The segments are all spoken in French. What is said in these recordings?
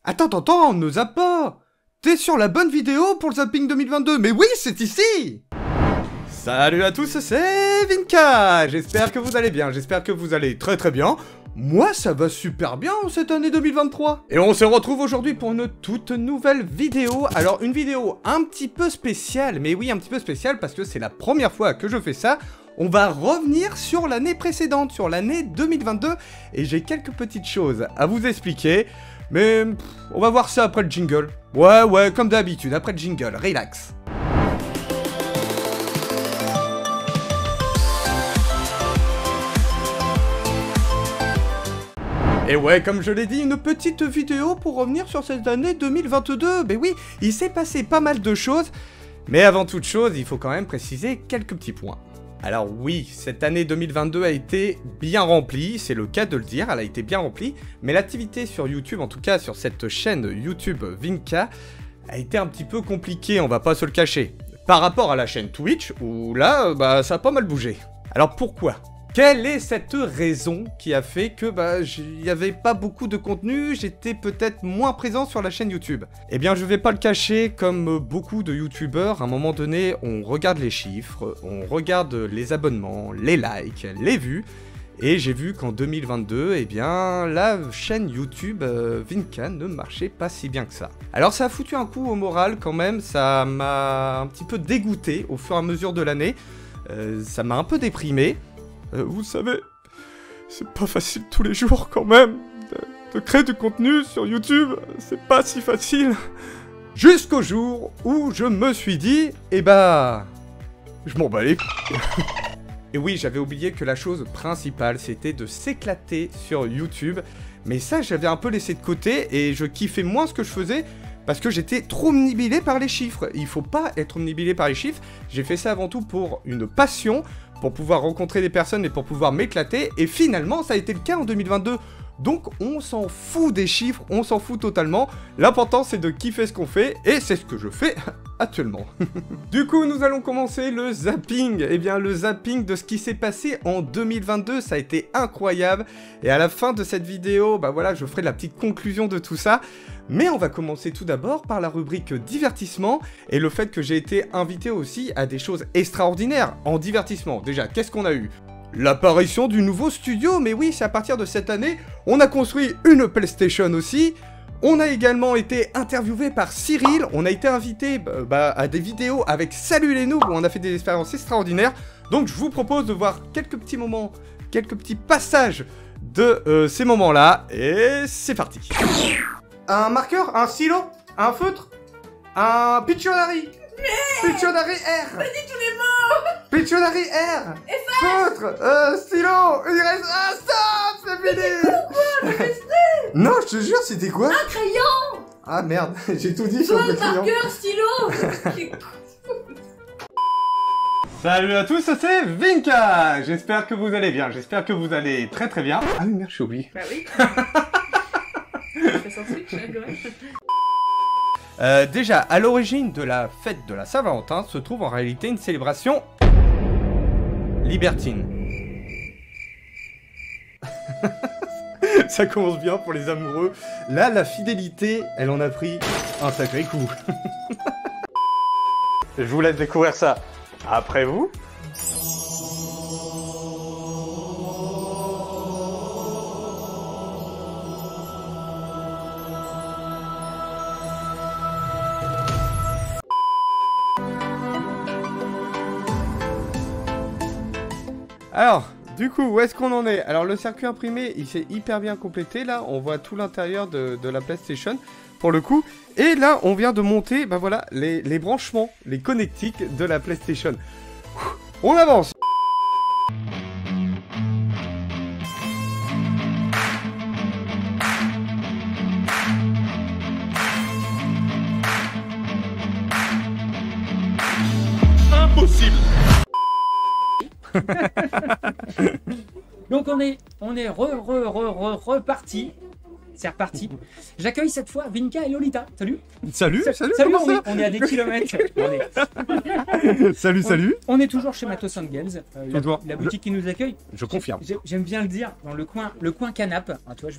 Attends, ne zappe pas! T'es sur la bonne vidéo pour le zapping 2022, mais oui, c'est ici! Salut à tous, c'est Vinka! J'espère que vous allez bien, j'espère que vous allez très bien. Moi, ça va super bien cette année 2023. Et on se retrouve aujourd'hui pour une toute nouvelle vidéo. Alors, une vidéo un petit peu spéciale, mais oui, un petit peu spéciale parce que c'est la première fois que je fais ça. On va revenir sur l'année précédente, sur l'année 2022, et j'ai quelques petites choses à vous expliquer. Mais on va voir ça après le jingle. Ouais, comme d'habitude, après le jingle, relax. Et ouais, comme je l'ai dit, une petite vidéo pour revenir sur cette année 2022. Mais oui, il s'est passé pas mal de choses. Mais avant toute chose, il faut quand même préciser quelques petits points. Alors oui, cette année 2022 a été bien remplie, c'est le cas de le dire, elle a été bien remplie, mais l'activité sur YouTube, en tout cas sur cette chaîne YouTube Vinka, a été un petit peu compliquée, on va pas se le cacher. Par rapport à la chaîne Twitch, où là, ça a pas mal bougé. Alors pourquoi ? Quelle est cette raison qui a fait que il n'y avait pas beaucoup de contenu, j'étais peut-être moins présent sur la chaîne YouTube? Eh bien, je vais pas le cacher, comme beaucoup de youtubeurs, à un moment donné, on regarde les chiffres, on regarde les abonnements, les likes, les vues, et j'ai vu qu'en 2022, eh bien, la chaîne YouTube Vinka ne marchait pas si bien que ça. Alors ça a foutu un coup au moral quand même, ça m'a un petit peu dégoûté au fur et à mesure de l'année, ça m'a un peu déprimé. Vous savez, c'est pas facile tous les jours quand même de créer du contenu sur YouTube, c'est pas si facile. Jusqu'au jour où je me suis dit, je m'en bats les couilles. Et oui, j'avais oublié que la chose principale, c'était de s'éclater sur YouTube. Mais ça, j'avais un peu laissé de côté et je kiffais moins ce que je faisais parce que j'étais trop omnibilé par les chiffres. Il faut pas être omnibilé par les chiffres. J'ai fait ça avant tout pour une passion, pour pouvoir rencontrer des personnes et pour pouvoir m'éclater. Et finalement, ça a été le cas en 2022. Donc, on s'en fout des chiffres, on s'en fout totalement. L'important, c'est de kiffer ce qu'on fait, et c'est ce que je fais actuellement. Du coup, nous allons commencer le zapping. Eh bien, le zapping de ce qui s'est passé en 2022, ça a été incroyable. Et à la fin de cette vidéo, je ferai la petite conclusion de tout ça. Mais on va commencer tout d'abord par la rubrique divertissement, et le fait que j'ai été invité aussi à des choses extraordinaires en divertissement. Déjà, qu'est-ce qu'on a eu ? L'apparition du nouveau studio, mais oui, c'est à partir de cette année, on a construit une PlayStation aussi. On a également été interviewé par Cyril, on a été invité à des vidéos avec Salut les Noobs, où on a fait des expériences extraordinaires. Donc je vous propose de voir quelques petits moments, quelques petits passages de ces moments-là, et c'est parti. Un marqueur, un stylo, un feutre, un Pictionary. Pictionary R. Vas-y tous les mots. Pictionary R. Feutre, stylo, il reste un stop, c'est fini. Pourquoi le Non, je te jure, c'était quoi? Un crayon. Ah merde, j'ai tout dit sur le crayon. Marqueur, stylo. Salut à tous, c'est Vinka. J'espère que vous allez bien, j'espère que vous allez très bien. Ah oui, merde, j'ai oublié. Bah oui. Ça switch, déjà, à l'origine de la fête de la Saint-Valentin se trouve en réalité une célébration libertine. Ça commence bien pour les amoureux. Là, la fidélité, elle en a pris un sacré coup. Je vous laisse découvrir ça après vous. Alors, du coup, où est-ce qu'on en est? Alors, le circuit imprimé, il s'est hyper bien complété. Là, on voit tout l'intérieur de la PlayStation, pour le coup. Et là, on vient de monter, les branchements, les connectiques de la PlayStation. On avance. Impossible. Donc on est reparti. C'est reparti. J'accueille cette fois Vinka et Lolita. Salut. Salut, On est à des kilomètres. Salut. On est toujours chez Matos & Gales, la boutique qui nous accueille. Je confirme. J'aime bien le dire, dans le coin canap. Ah, tu vois, je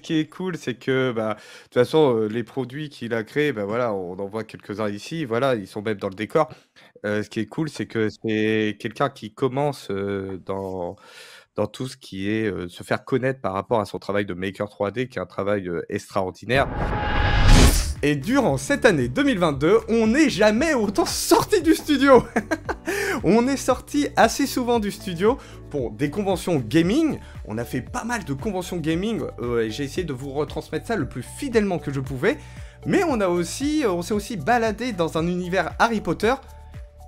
qui est cool, c'est que, de toute façon, les produits qu'il a créés, voilà, on en voit quelques-uns ici, voilà, ils sont même dans le décor. Ce qui est cool, c'est que c'est quelqu'un qui commence, dans tout ce qui est, se faire connaître par rapport à son travail de maker 3D, qui est un travail, extraordinaire. Et durant cette année 2022, on n'est jamais autant sorti du studio. On est sorti assez souvent du studio pour des conventions gaming. On a fait pas mal de conventions gaming. Et j'ai essayé de vous retransmettre ça le plus fidèlement que je pouvais. Mais on s'est aussi baladé dans un univers Harry Potter.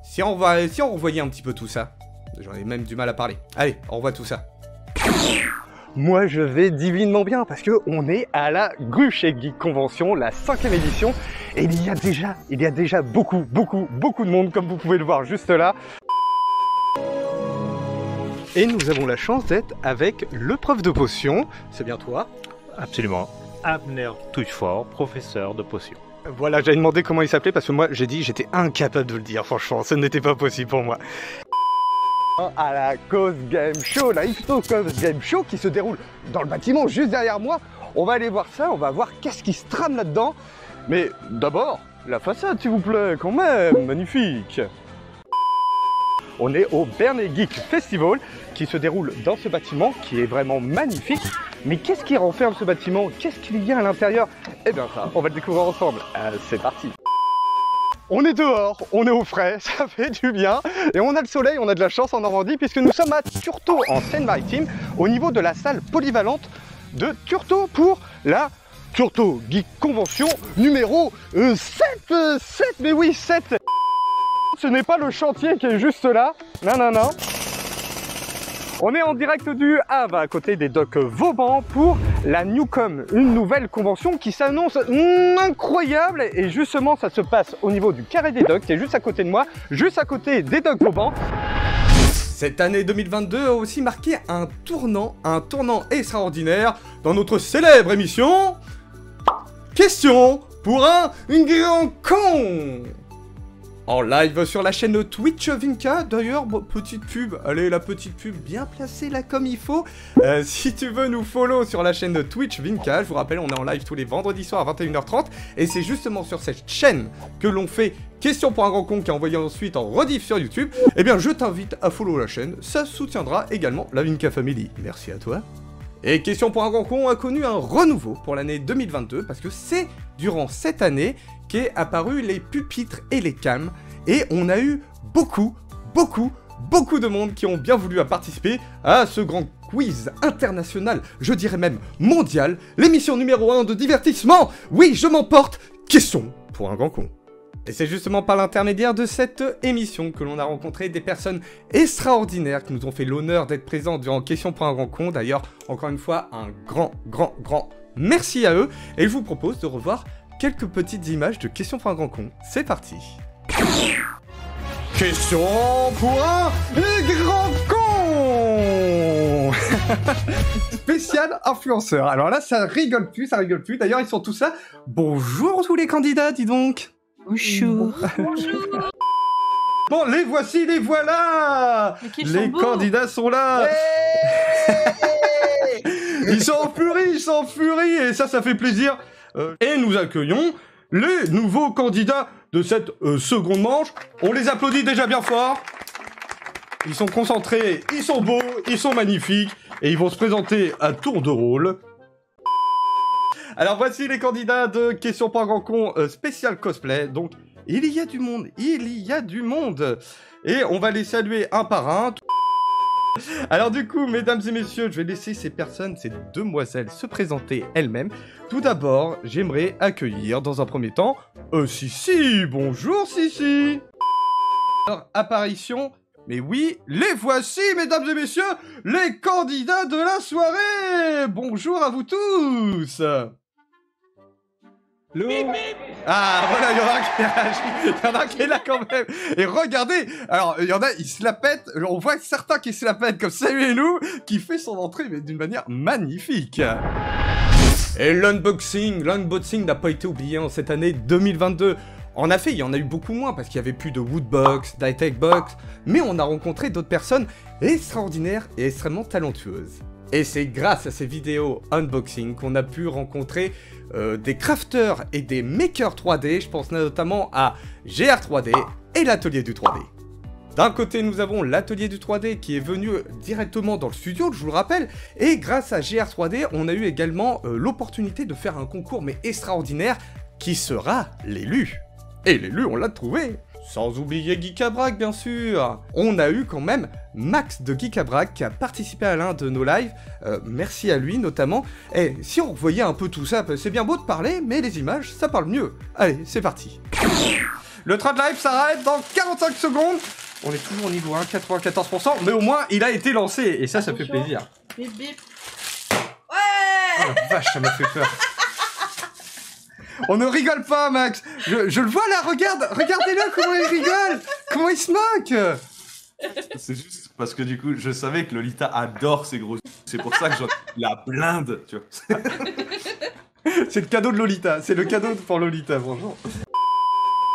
Si on revoyait un petit peu tout ça. J'en ai même du mal à parler. Allez, on revoit tout ça. Moi, je vais divinement bien parce que on est à la Gruche Geek Convention, la 5e édition, et il y a déjà beaucoup de monde, comme vous pouvez le voir juste là. Et nous avons la chance d'être avec le prof de potions. C'est bien toi? Absolument. Abner Touchefort, professeur de potions. Voilà, j'avais demandé comment il s'appelait parce que moi, j'étais incapable de le dire, franchement, ce n'était pas possible pour moi. À la Ghost Game Show, la Hypno Ghost Game Show qui se déroule dans le bâtiment juste derrière moi. On va aller voir ça, on va voir qu'est-ce qui se trame là-dedans. Mais d'abord, la façade s'il vous plaît, quand même, magnifique. On est au Bernay Geek Festival qui se déroule dans ce bâtiment qui est vraiment magnifique. Mais qu'est-ce qui renferme ce bâtiment? Qu'est-ce qu'il y a à l'intérieur? Eh bien ça, on va le découvrir ensemble. C'est parti. On est dehors, on est au frais, ça fait du bien. Et on a le soleil, on a de la chance en Normandie puisque nous sommes à Turtot en Seine-Maritime au niveau de la salle polyvalente de Turtot pour la Turtot Geek Convention numéro 7. Mais oui, 7. Ce n'est pas le chantier qui est juste là. Non. On est en direct du Havre, à côté des docks Vauban, pour la Newcom, une nouvelle convention qui s'annonce incroyable. Et justement, ça se passe au niveau du Carré des Docks, qui est juste à côté de moi, juste à côté des docks Vauban. Cette année 2022 a aussi marqué un tournant extraordinaire dans notre célèbre émission Question pour un grand con. En live sur la chaîne Twitch Vinka, d'ailleurs, petite pub, allez la petite pub bien placée là comme il faut. Si tu veux nous follow sur la chaîne Twitch Vinka, je vous rappelle on est en live tous les vendredis soirs à 21h30 et c'est justement sur cette chaîne que l'on fait Question pour un grand con qui est envoyé ensuite en rediff sur YouTube. Eh bien je t'invite à follow la chaîne, ça soutiendra également la Vinka Family. Merci à toi. Et Question pour un grand con a connu un renouveau pour l'année 2022 parce que c'est durant cette année qu'est apparu les pupitres et les cams et on a eu beaucoup de monde qui ont bien voulu participer à ce grand quiz international, je dirais même mondial, l'émission numéro 1 de divertissement. Oui, je m'emporte, Question pour un grand con. Et c'est justement par l'intermédiaire de cette émission que l'on a rencontré des personnes extraordinaires qui nous ont fait l'honneur d'être présents durant Question pour un grand con. D'ailleurs, encore une fois, un grand merci à eux. Et je vous propose de revoir quelques petites images de Question pour un grand con. C'est parti. Question pour un grand con. Spécial influenceur. Alors là, ça rigole plus. D'ailleurs, ils sont tous là. Bonjour tous les candidats, dis donc. Bonjour. Bon, les voici, les voilà. Les candidats sont là. Ils sont en furie, et ça fait plaisir. Et nous accueillons les nouveaux candidats de cette seconde manche. On les applaudit déjà bien fort. Ils sont concentrés, ils sont beaux, ils sont magnifiques, et ils vont se présenter à tour de rôle. Alors voici les candidats de Question pour un grand con spécial cosplay. Donc il y a du monde. Et on va les saluer un par un. Alors du coup, mesdames et messieurs, je vais laisser ces demoiselles se présenter elles-mêmes. Tout d'abord, j'aimerais accueillir dans un premier temps Sissi. Bonjour Sissi. Alors, apparition. Mais oui, les voici, mesdames et messieurs, les candidats de la soirée. Bonjour à vous tous. Ah, voilà, il y en a un qui réagit, il y en a un qui est là quand même. Et regardez, alors, il y en a, ils se la pètent, on voit certains qui se la pètent comme Samuelou, qui fait son entrée, mais d'une manière magnifique. Et l'unboxing n'a pas été oublié en cette année 2022. En effet, il y en a eu beaucoup moins, parce qu'il y avait plus de Woodbox, d'Hightech Box, mais on a rencontré d'autres personnes extraordinaires et extrêmement talentueuses. Et c'est grâce à ces vidéos unboxing qu'on a pu rencontrer des crafters et des makers 3D, je pense notamment à GR3D et l'atelier du 3D. D'un côté, nous avons l'atelier du 3D qui est venu directement dans le studio, je vous le rappelle, et grâce à GR3D, on a eu également l'opportunité de faire un concours mais extraordinaire qui sera l'élu. Et l'élu, on l'a trouvé. Sans oublier Geekabrac, bien sûr. On a eu quand même Max de Geekabrac qui a participé à l'un de nos lives. Merci à lui notamment. Et si on revoyait un peu tout ça, c'est bien beau de parler, mais les images, ça parle mieux. Allez, c'est parti. Le train de live s'arrête dans 45 secondes. On est toujours au niveau 1, 94%, mais au moins il a été lancé. Et ça fait plaisir. Bip bip. Oh Ouais. la vache, ça m'a fait peur. On ne rigole pas, Max. Je le vois là, regardez-le comment il rigole. Comment il se moque. C'est juste parce que du coup, je savais que Lolita adore ces gros. C'est pour ça que j'en la blinde, tu vois. C'est le cadeau de Lolita. C'est le cadeau pour Lolita, franchement.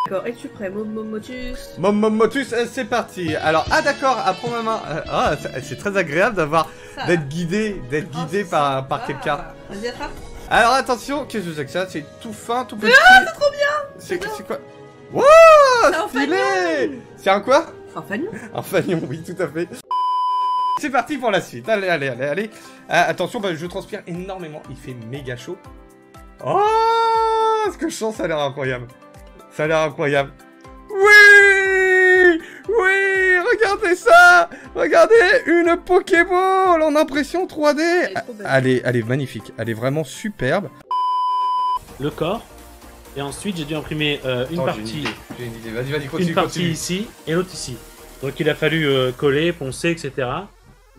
D'accord, es-tu prêt, Momotus? Motus, c'est parti. Alors, ah d'accord, à prendre ma main. C'est très agréable d'être guidé par quelqu'un. Vas-y, attrape. Alors attention, qu'est-ce que c'est que ça? C'est tout fin, tout petit. Ah, c'est trop bien. C'est quoi? Wow, C'est un stylé. fanion. C'est un quoi? Un fanion. Un fanion, oui, tout à fait. C'est parti pour la suite. Allez. Attention, je transpire énormément. Il fait méga chaud. Oh, ce que je sens, ça a l'air incroyable. Ça a l'air incroyable. Oui, regardez ça. Regardez, une Pokéball en impression 3D. Elle est magnifique. Elle est vraiment superbe. Le corps. Et ensuite, j'ai dû imprimer une partie. J'ai une idée. Vas-y, Une continue. partie ici et l'autre ici. Donc il a fallu coller, poncer, etc.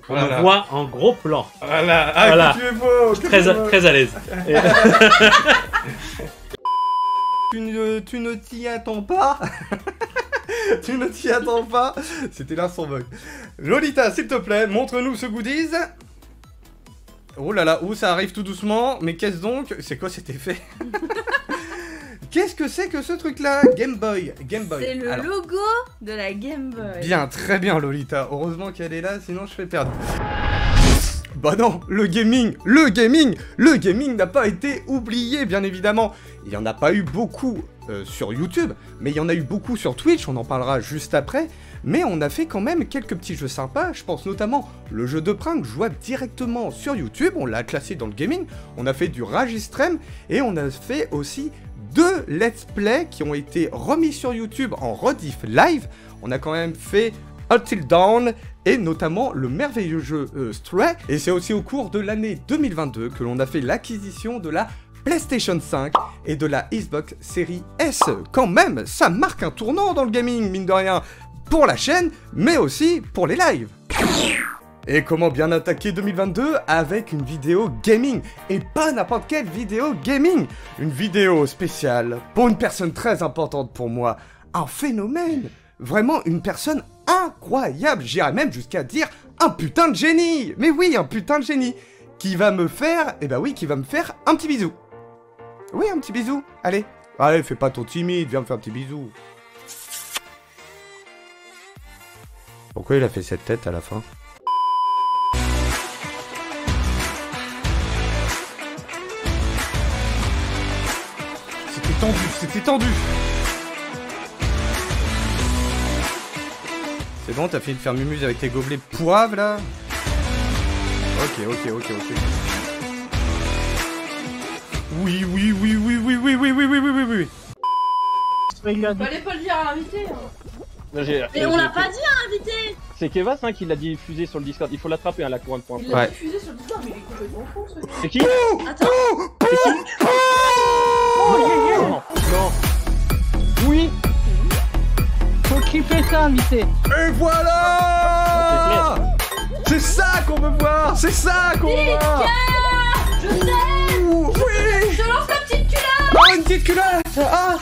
On Voilà. le voit en gros plan. Voilà. Voilà. Tu es beau. Très à l'aise. Et- Tu ne t'y attends pas. Tu ne t'y attends pas. C'était l'instant bug. Lolita, s'il te plaît, montre-nous ce goodies. Oh là là, ça arrive tout doucement. Mais qu'est-ce donc? C'est quoi cet effet? Qu'est-ce que c'est que ce truc-là? Game Boy. C'est le Alors, logo de la Game Boy. bien, très bien, Lolita. Heureusement qu'elle est là, sinon je serais perdu. Bah non, le gaming n'a pas été oublié, bien évidemment. Il n'y en a pas eu beaucoup sur YouTube, mais il y en a eu beaucoup sur Twitch, on en parlera juste après. Mais on a fait quand même quelques petits jeux sympas, je pense notamment le jeu de prank jouable directement sur YouTube, on l'a classé dans le gaming. On a fait du Rage Extreme et on a fait aussi 2 let's play qui ont été remis sur YouTube en rediff live. On a quand même fait Until Dawn et notamment le merveilleux jeu Stray. Et c'est aussi au cours de l'année 2022 que l'on a fait l'acquisition de la PlayStation 5 et de la Xbox Series S. Quand même, ça marque un tournant dans le gaming, mine de rien, pour la chaîne, mais aussi pour les lives. Et comment bien attaquer 2022 avec une vidéo gaming, et pas n'importe quelle vidéo gaming, une vidéo spéciale pour une personne très importante pour moi, un phénomène, vraiment une personne incroyable, j'irais même jusqu'à dire un putain de génie, mais oui, un putain de génie, qui va me faire, qui va me faire un petit bisou. Oui, un petit bisou, allez, fais pas ton timide, viens me faire un petit bisou. Pourquoi il a fait cette tête à la fin? C'était tendu. C'est bon, t'as fini de faire mumuse avec tes gobelets poivre là? Ok. Oui. Fallait pas le dire à l'invité. Mais on l'a pas dit à l'invité. C'est Kevas qui l'a diffusé sur le Discord, il faut l'attraper la couronne pour un Il point. l'a Ouais. diffusé sur le Discord, mais il est complètement fou ce C'est qui? Attends. Non. Oui. Faut kiffer ça, invité. Et voilà! C'est ça qu'on veut voir! C'est ça qu'on veut voir! Je sais. Oui! Je lance la petite culotte. Oh, une petite culotte! Ah!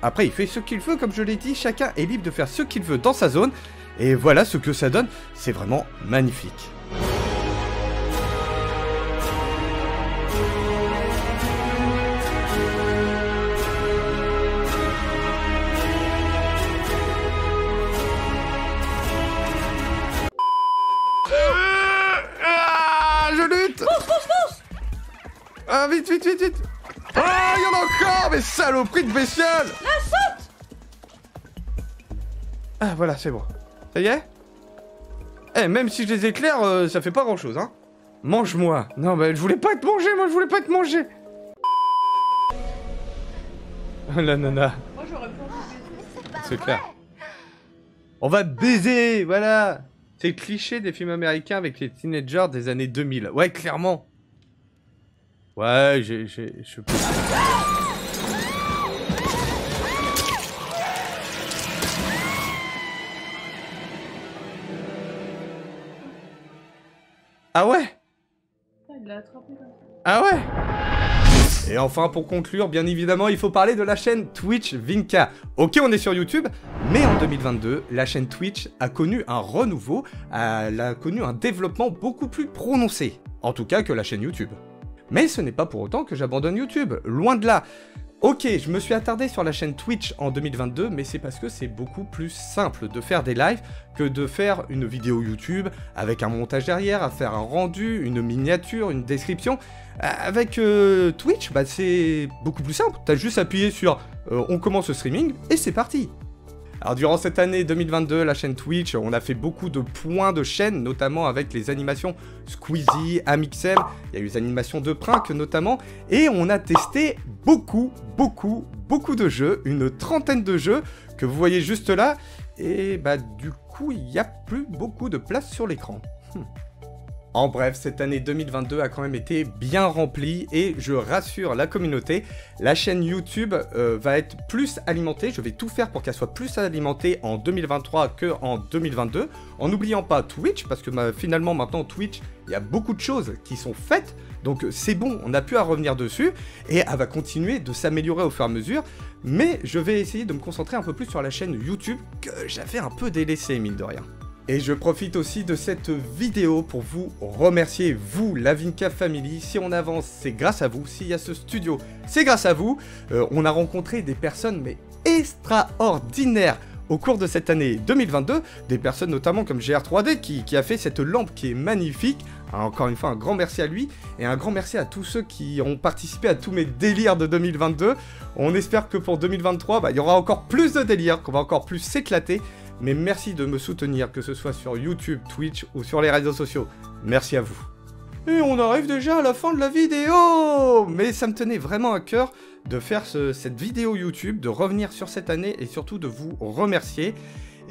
Après, il fait ce qu'il veut, comme je l'ai dit, chacun est libre de faire ce qu'il veut dans sa zone. Et voilà ce que ça donne, c'est vraiment magnifique. Ah, vite, vite, vite, vite. Ah, il y en a encore, mais saloperie de bestiole. La saute. Ah, voilà, c'est bon. Ça y est? Eh, même si je les éclaire, ça fait pas grand-chose, hein. Mange-moi. Non, bah, je voulais pas être mangé, moi, je voulais pas être mangé. La nana. Moi, j'aurais pu. C'est clair. On va baiser, voilà. C'est le cliché des films américains avec les teenagers des années 2000. Ouais, clairement. Ouais, je peux... Ah ouais? Il l'a attrapé comme ça. Ah ouais? Et enfin, pour conclure, bien évidemment, il faut parler de la chaîne Twitch Vinka. Ok, on est sur YouTube, mais en 2022, la chaîne Twitch a connu un renouveau, elle a connu un développement beaucoup plus prononcé, en tout cas que la chaîne YouTube. Mais ce n'est pas pour autant que j'abandonne YouTube, loin de là. Ok, je me suis attardé sur la chaîne Twitch en 2022, mais c'est parce que c'est beaucoup plus simple de faire des lives que de faire une vidéo YouTube avec un montage derrière, à faire un rendu, une miniature, une description. Avec Twitch, bah, c'est beaucoup plus simple. T'as juste appuyé sur on commence le streaming et c'est parti. Alors durant cette année 2022, la chaîne Twitch, on a fait beaucoup de points de chaîne, notamment avec les animations Squeezie, Amixem, il y a eu les animations de Prank notamment, et on a testé beaucoup de jeux, une trentaine de jeux que vous voyez juste là, et bah du coup il n'y a plus beaucoup de place sur l'écran. En bref, cette année 2022 a quand même été bien remplie et je rassure la communauté, la chaîne YouTube va être plus alimentée, je vais tout faire pour qu'elle soit plus alimentée en 2023 qu'en 2022, en n'oubliant pas Twitch, parce que finalement maintenant Twitch, il y a beaucoup de choses qui sont faites, donc c'est bon, on n'a plus à revenir dessus, et elle va continuer de s'améliorer au fur et à mesure, mais je vais essayer de me concentrer un peu plus sur la chaîne YouTube, que j'avais un peu délaissée mine de rien. Et je profite aussi de cette vidéo pour vous remercier, vous, la Vinka Family. Si on avance, c'est grâce à vous. S'il y a ce studio, c'est grâce à vous. On a rencontré des personnes, mais extraordinaires au cours de cette année 2022. Des personnes notamment comme GR3D qui a fait cette lampe qui est magnifique. Encore une fois, un grand merci à lui. Et un grand merci à tous ceux qui ont participé à tous mes délires de 2022. On espère que pour 2023, bah, il y aura encore plus de délires, qu'on va encore plus s'éclater. Mais merci de me soutenir, que ce soit sur YouTube, Twitch ou sur les réseaux sociaux. Merci à vous. Et on arrive déjà à la fin de la vidéo! Mais ça me tenait vraiment à cœur de faire cette vidéo YouTube, de revenir sur cette année et surtout de vous remercier.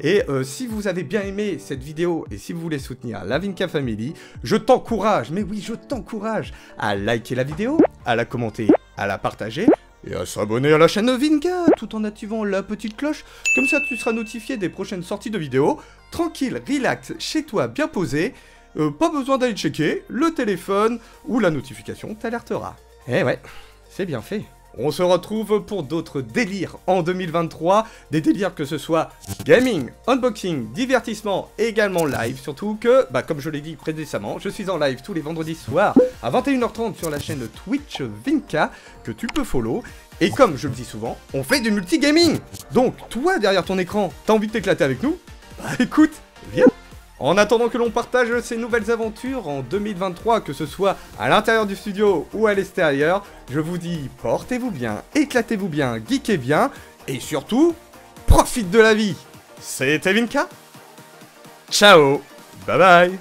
Et si vous avez bien aimé cette vidéo et si vous voulez soutenir la Vinka Family, je t'encourage, mais oui, je t'encourage à liker la vidéo, à la commenter, à la partager. Et à s'abonner à la chaîne Vinka, tout en activant la petite cloche, comme ça tu seras notifié des prochaines sorties de vidéos, tranquille, relax, chez toi, bien posé, pas besoin d'aller checker, le téléphone ou la notification t'alertera. Eh ouais, c'est bien fait. On se retrouve pour d'autres délires en 2023, des délires que ce soit gaming, unboxing, divertissement, également live, surtout que, bah comme je l'ai dit précédemment, je suis en live tous les vendredis soirs à 21h30 sur la chaîne Twitch Vinka, que tu peux follow, et comme je le dis souvent, on fait du multigaming. Donc, toi derrière ton écran, t'as envie de t'éclater avec nous? Bah écoute, viens. En attendant que l'on partage ces nouvelles aventures en 2023, que ce soit à l'intérieur du studio ou à l'extérieur, je vous dis portez-vous bien, éclatez-vous bien, geekez bien, et surtout, profite de la vie. C'était Vinka. Ciao, bye bye.